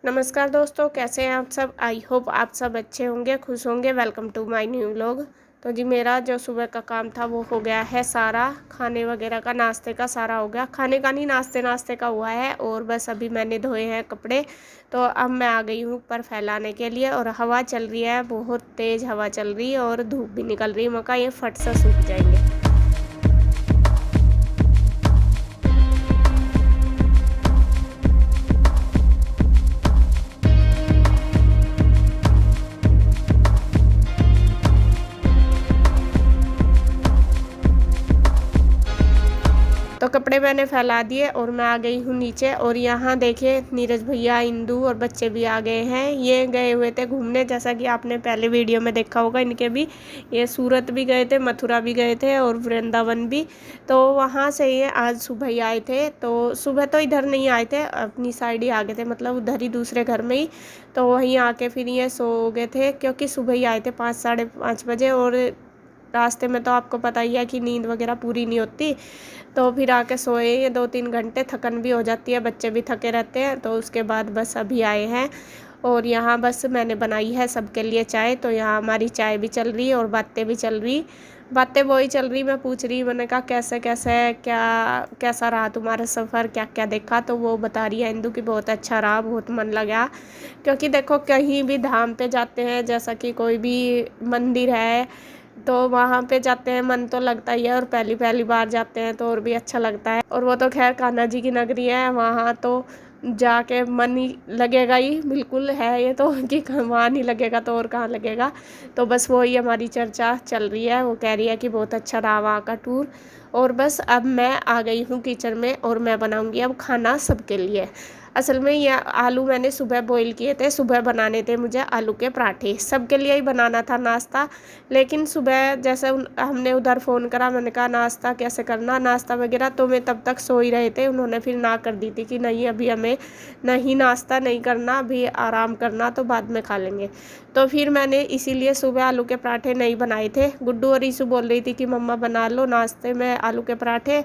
नमस्कार दोस्तों, कैसे हैं आप सब। आई होप आप सब अच्छे होंगे, खुश होंगे। Welcome to my new vlog. तो जी मेरा जो सुबह का काम था वो हो गया है सारा। खाने वगैरह का, नाश्ते का सारा हो गया। खाने का नहीं, नाश्ते नाश्ते का हुआ है। और बस अभी मैंने धोए हैं कपड़े। तो अब मैं आ गई हूँ ऊपर फैलाने के लिए। और हवा चल रही है, बहुत तेज़ हवा चल रही है और धूप भी निकल रही है। मक्का ये फट से सूख जाएंगे। तो कपड़े मैंने फैला दिए और मैं आ गई हूँ नीचे। और यहाँ देखिए नीरज भैया, इंदू और बच्चे भी आ गए हैं। ये गए हुए थे घूमने, जैसा कि आपने पहले वीडियो में देखा होगा इनके भी। ये सूरत भी गए थे, मथुरा भी गए थे और वृंदावन भी। तो वहाँ से ये आज सुबह ही आए थे। तो सुबह तो इधर नहीं आए थे, अपनी साइड ही आ गए थे, मतलब उधर ही दूसरे घर में ही। तो वहीं आके फिर ये सो गए थे, क्योंकि सुबह ही आए थे 5 साढ़े 5 बजे। और रास्ते में तो आपको पता ही है कि नींद वगैरह पूरी नहीं होती। तो फिर आके सोए ये 2-3 घंटे। थकन भी हो जाती है, बच्चे भी थके रहते हैं। तो उसके बाद बस अभी आए हैं। और यहाँ बस मैंने बनाई है सबके लिए चाय। तो यहाँ हमारी चाय भी चल रही है और बातें भी चल रही। बातें वही चल रही, मैं पूछ रही, मैंने कहा कैसे कैसे क्या कैसा रहा तुम्हारा सफ़र, क्या क्या देखा। तो वो बता रही है इंदु की बहुत अच्छा रहा, बहुत मन लगा। क्योंकि देखो कहीं भी धाम पे जाते हैं, जैसा कि कोई भी मंदिर है, तो वहाँ पे जाते हैं मन तो लगता ही है। और पहली पहली बार जाते हैं तो और भी अच्छा लगता है। और वो तो खैर कान्हा जी की नगरी है, वहाँ तो जाके मन ही लगेगा ही, बिल्कुल है ये तो कि वहाँ नहीं लगेगा तो और कहाँ लगेगा। तो बस वही हमारी चर्चा चल रही है। वो कह रही है कि बहुत अच्छा रहा वहाँ का टूर। और बस अब मैं आ गई हूँ किचन में और मैं बनाऊँगी अब खाना सबके लिए। असल में ये आलू मैंने सुबह बॉईल किए थे, सुबह बनाने थे मुझे आलू के पराठे, सबके लिए ही बनाना था नाश्ता। लेकिन सुबह जैसे हमने उधर फ़ोन करा, मैंने कहा नाश्ता कैसे करना, नाश्ता वगैरह, तो मैं तब तक सो ही रहे थे। उन्होंने फिर ना कर दी थी कि नहीं अभी हमें नहीं नाश्ता नहीं करना, अभी आराम करना, तो बाद में खा लेंगे। तो फिर मैंने इसीलिए सुबह आलू के पराठे नहीं बनाए थे। गुड्डू और ईशु बोल रही थी कि मम्मा बना लो नाश्ते में आलू के पराठे,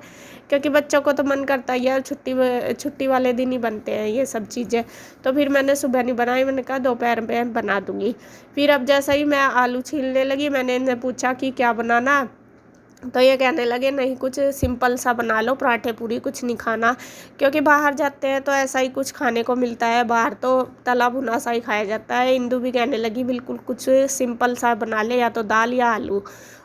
क्योंकि बच्चों को तो मन करता ही है, छुट्टी वाले दिन ही बनते हैं ये सब चीज़ें। तो फिर मैंने सुबह नहीं बनाई, मैंने कहा दोपहर में बना दूँगी। फिर अब जैसा ही मैं आलू छीलने लगी, मैंने इन्हें पूछा कि क्या बनाना। तो ये कहने लगे नहीं कुछ सिंपल सा बना लो, पराठे पूरी कुछ नहीं खाना। क्योंकि बाहर जाते हैं तो ऐसा ही कुछ खाने को मिलता है, बाहर तो तला भुना सा ही खाया जाता है। इंदु भी कहने लगी बिल्कुल कुछ सिंपल सा बना ले, या तो दाल या आलू।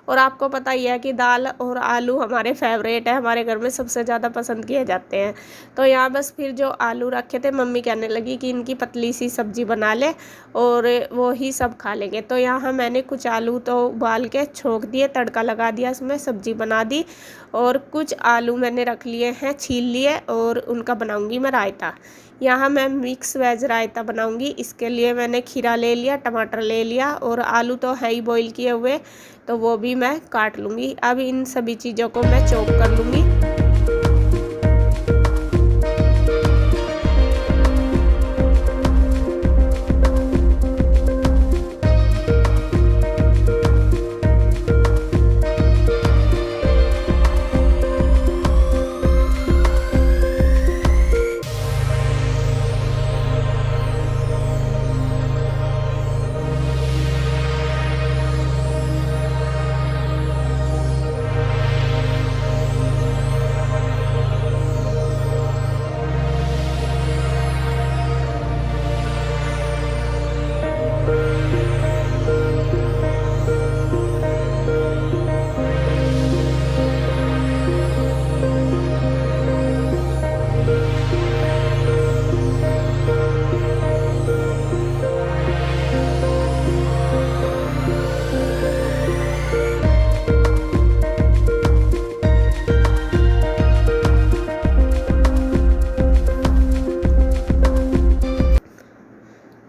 और आपको पता ही है कि दाल और आलू हमारे फेवरेट है, हमारे घर में सबसे ज़्यादा पसंद किए जाते हैं। तो यहाँ बस फिर जो आलू रखे थे, मम्मी कहने लगी कि इनकी पतली सी सब्जी बना ले और वो ही सब खा लेंगे। तो यहाँ मैंने कुछ आलू तो उबाल के छोंक दिए, तड़का लगा दिया, इसमें सब्जी बना दी। और कुछ आलू मैंने रख लिए हैं, छील लिए, और उनका बनाऊंगी मैं रायता। यहाँ मैं मिक्स वेज रायता बनाऊंगी। इसके लिए मैंने खीरा ले लिया, टमाटर ले लिया, और आलू तो है ही बॉईल किए हुए, तो वो भी मैं काट लूँगी। अब इन सभी चीज़ों को मैं चॉप कर लूँगी।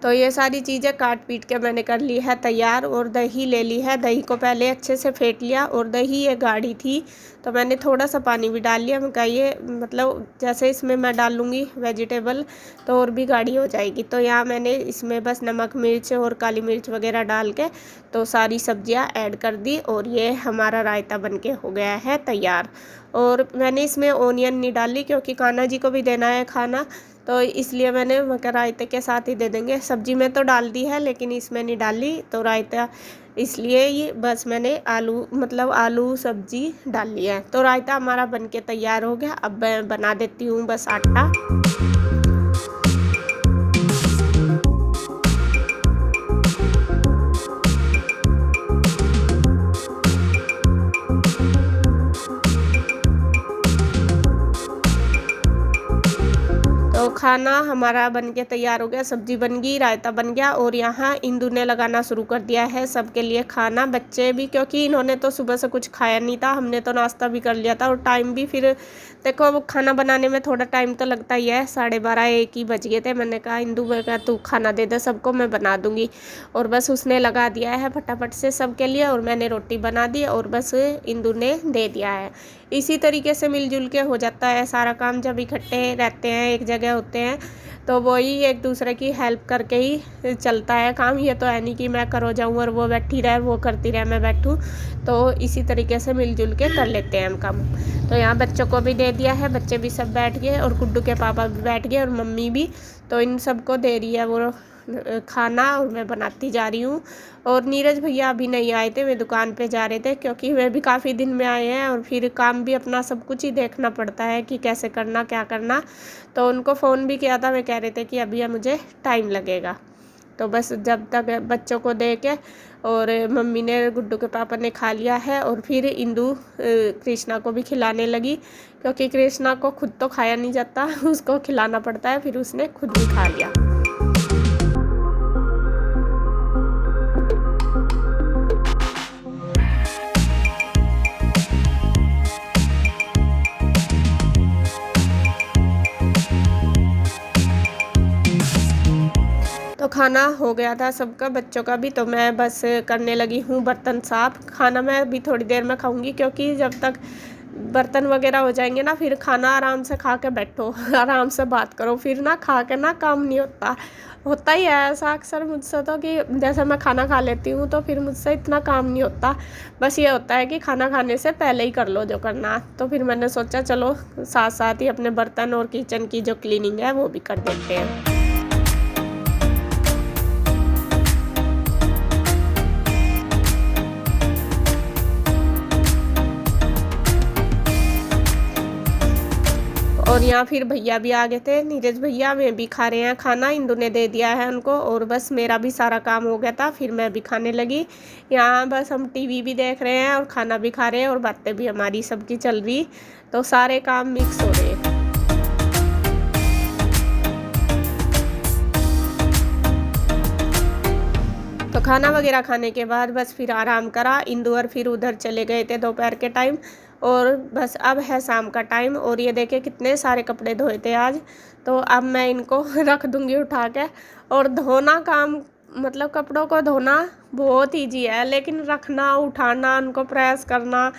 तो ये सारी चीज़ें काट पीट के मैंने कर ली है तैयार। और दही ले ली है, दही को पहले अच्छे से फेंट लिया। और दही ये गाढ़ी थी तो मैंने थोड़ा सा पानी भी डाल लिया। मैं कहा ये मतलब जैसे इसमें मैं डाल लूँगी वेजिटेबल तो और भी गाढ़ी हो जाएगी। तो यहाँ मैंने इसमें बस नमक मिर्च और काली मिर्च वगैरह डाल के तो सारी सब्जियाँ ऐड कर दी। और ये हमारा रायता बनके हो गया है तैयार। और मैंने इसमें ओनियन नहीं डाली क्योंकि कान्हा जी को भी देना है खाना, तो इसलिए मैंने मगर रायते के साथ ही दे देंगे। सब्जी में तो डाल दी है लेकिन इसमें नहीं डाली, तो रायता इसलिए ये बस मैंने आलू सब्जी डाल लिया है। तो रायता हमारा बनके तैयार हो गया। अब मैं बना देती हूँ बस आटा। तो खाना हमारा बनके तैयार हो गया, सब्जी बन गई, रायता बन गया और यहाँ इंदु ने लगाना शुरू कर दिया है सबके लिए खाना। बच्चे भी, क्योंकि इन्होंने तो सुबह से कुछ खाया नहीं था, हमने तो नाश्ता भी कर लिया था और टाइम भी फिर देखो अब खाना बनाने में थोड़ा टाइम तो लगता ही है। 12:30 1 ही बज गए थे। मैंने कहा इंदु, मैं कहा तू खाना दे दे सबको, मैं बना दूँगी। और बस उसने लगा दिया है फटाफट से सबके लिए और मैंने रोटी बना दी और बस इंदु ने दे दिया है। इसी तरीके से मिलजुल के हो जाता है सारा काम। जब इकट्ठे रहते हैं, एक जगह होते हैं, तो वही एक दूसरे की हेल्प करके ही चलता है काम। ये तो है नहीं कि मैं करो जाऊँ और वो बैठी रहे, वो करती रहे मैं बैठूँ। तो इसी तरीके से मिलजुल के कर लेते हैं हम काम। तो यहाँ बच्चों को भी दे दिया है, बच्चे भी सब बैठ गए और गुड्डू के पापा भी बैठ गए और मम्मी भी। तो इन सबको दे रही है वो खाना और मैं बनाती जा रही हूँ। और नीरज भैया अभी नहीं आए थे, वे दुकान पे जा रहे थे, क्योंकि वे भी काफ़ी दिन में आए हैं और फिर काम भी अपना सब कुछ ही देखना पड़ता है कि कैसे करना क्या करना। तो उनको फ़ोन भी किया था, वे कह रहे थे कि अभी मुझे टाइम लगेगा। तो बस जब तक बच्चों को दे के और मम्मी ने, गुड्डू के पापा ने खा लिया है और फिर इंदु कृष्णा को भी खिलाने लगी, क्योंकि कृष्णा को खुद तो खाया नहीं जाता, उसको खिलाना पड़ता है। फिर उसने खुद भी खा लिया। तो खाना हो गया था सबका, बच्चों का भी। तो मैं बस करने लगी हूँ बर्तन साफ़। खाना मैं अभी थोड़ी देर में खाऊंगी, क्योंकि जब तक बर्तन वगैरह हो जाएंगे ना, फिर खाना आराम से खा के बैठो, आराम से बात करो, फिर ना खा के ना काम नहीं होता ही है ऐसा अक्सर मुझसे तो, कि जैसे मैं खाना खा लेती हूँ तो फिर मुझसे इतना काम नहीं होता। बस ये होता है कि खाना खाने से पहले ही कर लो जो करना। तो फिर मैंने सोचा चलो साथ साथ ही अपने बर्तन और किचन की जो क्लीनिंग है वो भी कर देते हैं। और यहाँ फिर भैया भी आ गए थे, नीरज भैया, वे भी खा रहे हैं खाना। इंदु ने दे दिया है उनको और बस मेरा भी सारा काम हो गया था, फिर मैं भी खाने लगी। यहाँ बस हम टीवी भी देख रहे हैं और खाना भी खा रहे हैं और बातें भी हमारी सबकी चल रही। तो सारे काम मिक्स हो रहे हैं। तो खाना वगैरह खाने के बाद बस फिर आराम करा। इंदु और फिर उधर चले गए थे दोपहर के टाइम और बस अब है शाम का टाइम। और ये देखे कितने सारे कपड़े धोए थे आज, तो अब मैं इनको रख दूँगी उठा के। और धोना काम, कपड़ों को धोना बहुत ईजी है, लेकिन रखना, उठाना, उनको प्रेस करना,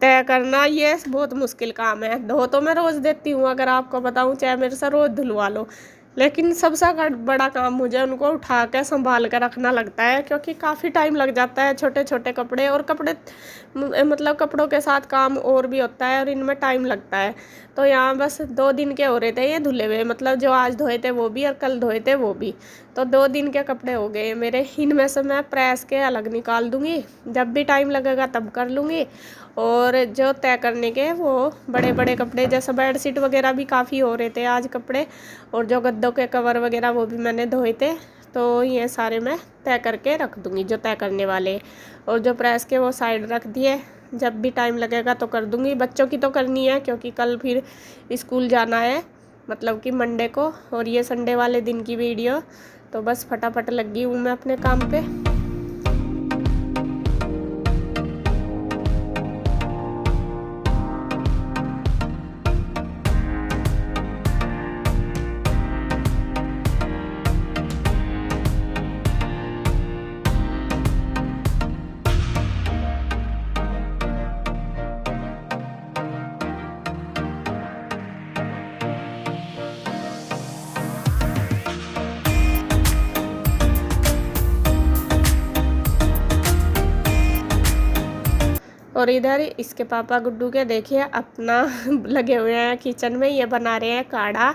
तय करना, ये बहुत मुश्किल काम है। धो तो मैं रोज़ देती हूँ, अगर आपको बताऊँ, चाहे मेरे से रोज़ धुलवा लो, लेकिन सबसे बड़ा काम मुझे उनको उठा के संभाल कर रखना लगता है, क्योंकि काफ़ी टाइम लग जाता है। छोटे छोटे कपड़े और कपड़ों के साथ काम और भी होता है और इनमें टाइम लगता है। तो यहाँ बस 2 दिन के हो रहे थे ये धुले हुए, जो आज धोए थे वो भी और कल धोए थे वो भी। तो 2 दिन के कपड़े हो गए मेरे। इनमें से मैं प्रेस के अलग निकाल दूँगी, जब भी टाइम लगेगा तब कर लूँगी। और जो तय करने के वो बड़े बड़े कपड़े, जैसे बेडशीट वगैरह भी काफ़ी हो रहे थे आज कपड़े, और जो गद्दों के कवर वगैरह वो भी मैंने धोए थे। तो ये सारे मैं तय करके रख दूँगी, जो तय करने वाले। और जो प्रेस के वो साइड रख दिए, जब भी टाइम लगेगा तो कर दूँगी। बच्चों की तो करनी है, क्योंकि कल फिर स्कूल जाना है, कि मंडे को। और ये संडे वाले दिन की वीडियो। तो बस फटाफट लगी हूँ मैं अपने काम पे। और इधर इसके पापा गुड्डू के देखिए अपना लगे हुए हैं किचन में, ये बना रहे हैं काढ़ा।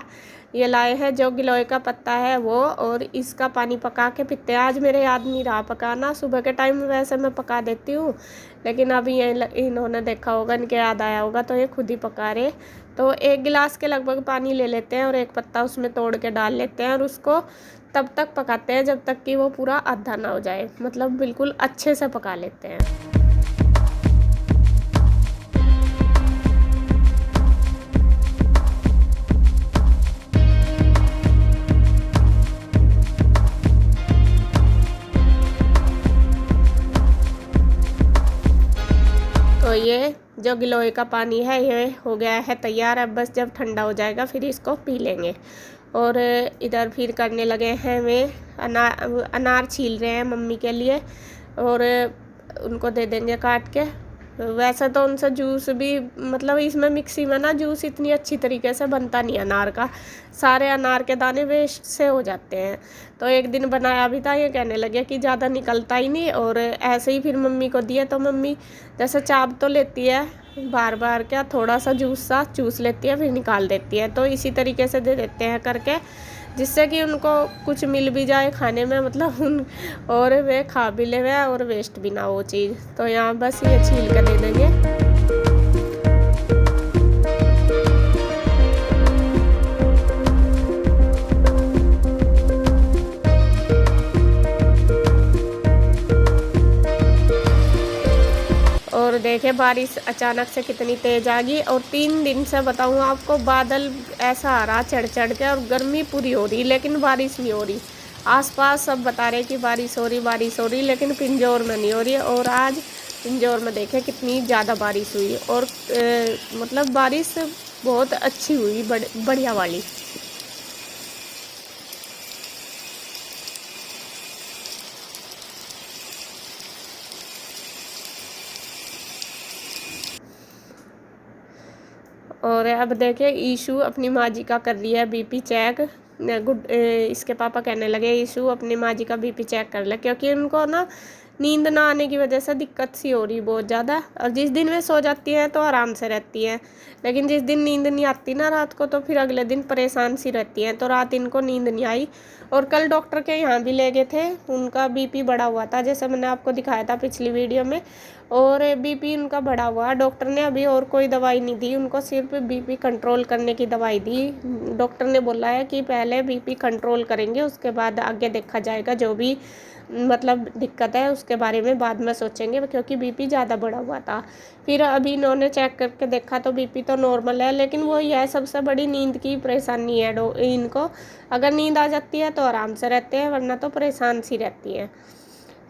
ये लाए हैं जो गिलोय का पत्ता है वो, और इसका पानी पका के पीते हैं। आज मेरे याद नहीं रहा पकाना, सुबह के टाइम में वैसे मैं पका देती हूँ, लेकिन अभी ये इन्होंने देखा होगा, इनके याद आया होगा, तो ये खुद ही पका रहे। तो 1 गिलास के लगभग पानी ले लेते हैं और एक पत्ता उसमें तोड़ के डाल लेते हैं, और उसको तब तक पकाते हैं जब तक कि वो पूरा आधा ना हो जाए, मतलब बिल्कुल अच्छे से पका लेते हैं। तो ये जो गिलोय का पानी है ये हो गया है तैयार। अब बस जब ठंडा हो जाएगा फिर इसको पी लेंगे। और इधर फिर करने लगे हैं वे अनार छील रहे हैं मम्मी के लिए, और उनको दे देंगे काट के। वैसे तो उनसे जूस भी, मतलब इसमें मिक्सी में ना जूस इतनी अच्छी तरीके से बनता नहीं अनार का, सारे अनार के दाने वेस्ट से हो जाते हैं। तो एक दिन बनाया भी था, ये कहने लगे कि ज़्यादा निकलता ही नहीं, और ऐसे ही फिर मम्मी को दिया। तो मम्मी जैसे चाप तो लेती है बार बार, क्या थोड़ा सा जूस सा चूस लेती है फिर निकाल देती है। तो इसी तरीके से दे देते हैं करके, जिससे कि उनको कुछ मिल भी जाए खाने में, मतलब उन और वे खा भी ले और वेस्ट भी ना हो चीज़। तो यहाँ बस ये छील कर दे देंगे। और देखे बारिश अचानक से कितनी तेज़ आ गई, और 3 दिन से बताऊँ आपको बादल ऐसा आ रहा चढ़ चढ़ के, और गर्मी पूरी हो रही लेकिन बारिश नहीं हो रही। आसपास सब बता रहे कि बारिश हो रही, लेकिन पिंजौर में नहीं हो रही। और आज पिंजौर में देखे कितनी ज़्यादा बारिश हुई, और मतलब बारिश बहुत अच्छी हुई, बढ़िया वाली। और अब देखे ईशु अपनी माँ जी का कर रही है बीपी चेक। इसके पापा कहने लगे ईशु अपनी माँ जी का बीपी चेक कर ले, क्योंकि उनको ना नींद ना आने की वजह से दिक्कत सी हो रही बहुत ज़्यादा। और जिस दिन वे सो जाती हैं तो आराम से रहती हैं, लेकिन जिस दिन नींद नहीं आती ना रात को, तो फिर अगले दिन परेशान सी रहती हैं। तो रात इनको नींद नहीं आई, और कल डॉक्टर के यहाँ भी ले गए थे, उनका बीपी बढ़ा हुआ था जैसे मैंने आपको दिखाया था पिछली वीडियो में। और बीपी उनका बढ़ा हुआ, डॉक्टर ने अभी और कोई दवाई नहीं दी उनको, सिर्फ बीपी कंट्रोल करने की दवाई दी। डॉक्टर ने बोला है कि पहले बीपी कंट्रोल करेंगे, उसके बाद आगे देखा जाएगा, जो भी मतलब दिक्कत है उसके बारे में बाद में सोचेंगे, क्योंकि बीपी ज़्यादा बढ़ा हुआ था। फिर अभी इन्होंने चेक करके देखा तो बीपी तो नॉर्मल है, लेकिन वो यह सबसे बड़ी नींद की परेशानी है इनको। अगर नींद आ जाती है तो आराम से रहते हैं, वरना तो परेशान सी रहती है।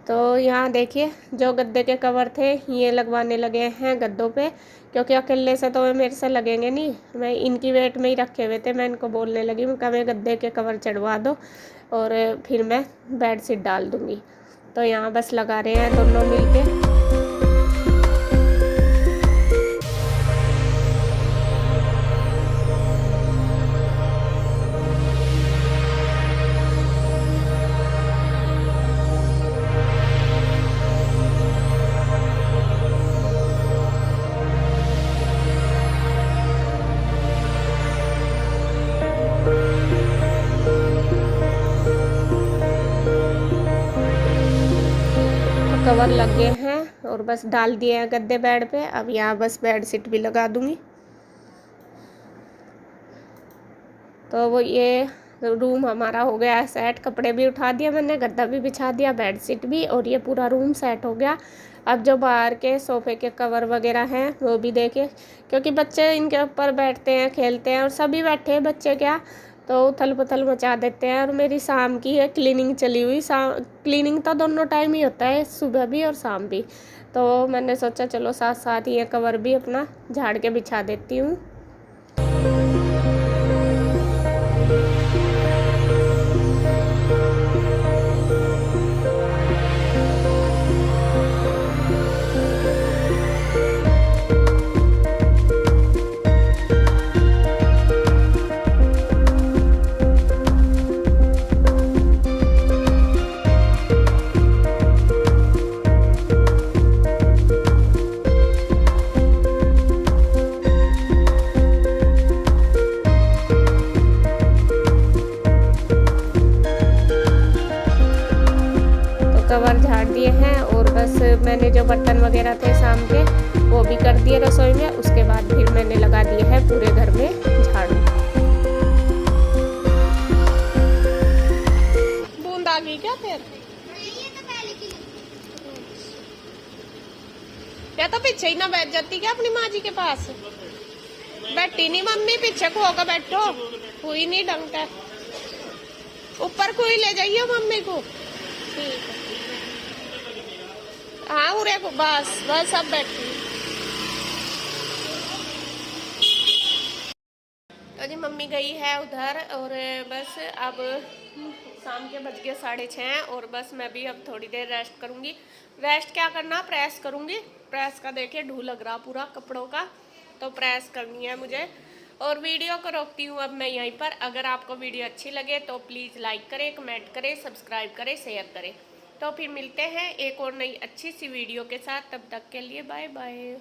तो यहाँ देखिए जो गद्दे के कवर थे ये लगवाने लगे हैं गद्दों पे, क्योंकि अकेले से तो वे मेरे से लगेंगे नहीं। मैं इनकी वेट में ही रखे हुए थे, मैं इनको बोलने लगी मैं कहा गद्दे के कवर चढ़वा दो और फिर मैं बेड शीट डाल दूँगी। तो यहाँ बस लगा रहे हैं दोनों मिल के। कवर लग गए हैं और बस डाल दिए हैं गद्दे बेड पे। अब यहाँ बस बेड शीट भी लगा दूँगी। तो वो ये रूम हमारा हो गया है सेट, कपड़े भी उठा दिया मैंने, गद्दा भी बिछा दिया, बेड शीट भी, और ये पूरा रूम सेट हो गया। अब जो बाहर के सोफ़े के कवर वगैरह हैं वो भी देखे, क्योंकि बच्चे इनके ऊपर बैठते हैं खेलते हैं, और सभी बैठे हैं बच्चे क्या, तो उथल पुथल मचा देते हैं। और मेरी शाम की है क्लीनिंग चली हुई, क्लीनिंग तो दोनों टाइम ही होता है, सुबह भी और शाम भी। तो मैंने सोचा चलो साथ साथ ये कवर भी अपना झाड़ के बिछा देती हूँ। कवर झाड़ दिए हैं और बस मैंने जो बर्तन वगैरह थे शाम के वो भी कर दिए रसोई में। उसके बाद फिर मैंने लगा दिए है पूरे घर में झाड़ू। बूंद आ गई क्या फिर? या तो पीछे ही ना बैठ जाती क्या अपनी माँ जी के पास? बैठी नहीं मम्मी, पीछे को होकर बैठो, कोई नहीं ढंग का। ऊपर कोई ले जाइए मम्मी को। ठीक है, हाँ उरे को बस बस सब बैठी। तो जी मम्मी गई है उधर और बस अब शाम के बज गए 6:30 और बस मैं भी अब थोड़ी देर रेस्ट करूंगी। रेस्ट क्या करना, प्रेस करूंगी। प्रेस का देखिए ढू लग रहा पूरा कपड़ों का, तो प्रेस करनी है मुझे। और वीडियो को रोकती हूँ अब मैं यहीं पर। अगर आपको वीडियो अच्छी लगे तो प्लीज़ लाइक करें, कमेंट करें, सब्सक्राइब करें, शेयर करें। तो फिर मिलते हैं एक और नई अच्छी सी वीडियो के साथ। तब तक के लिए बाय बाय।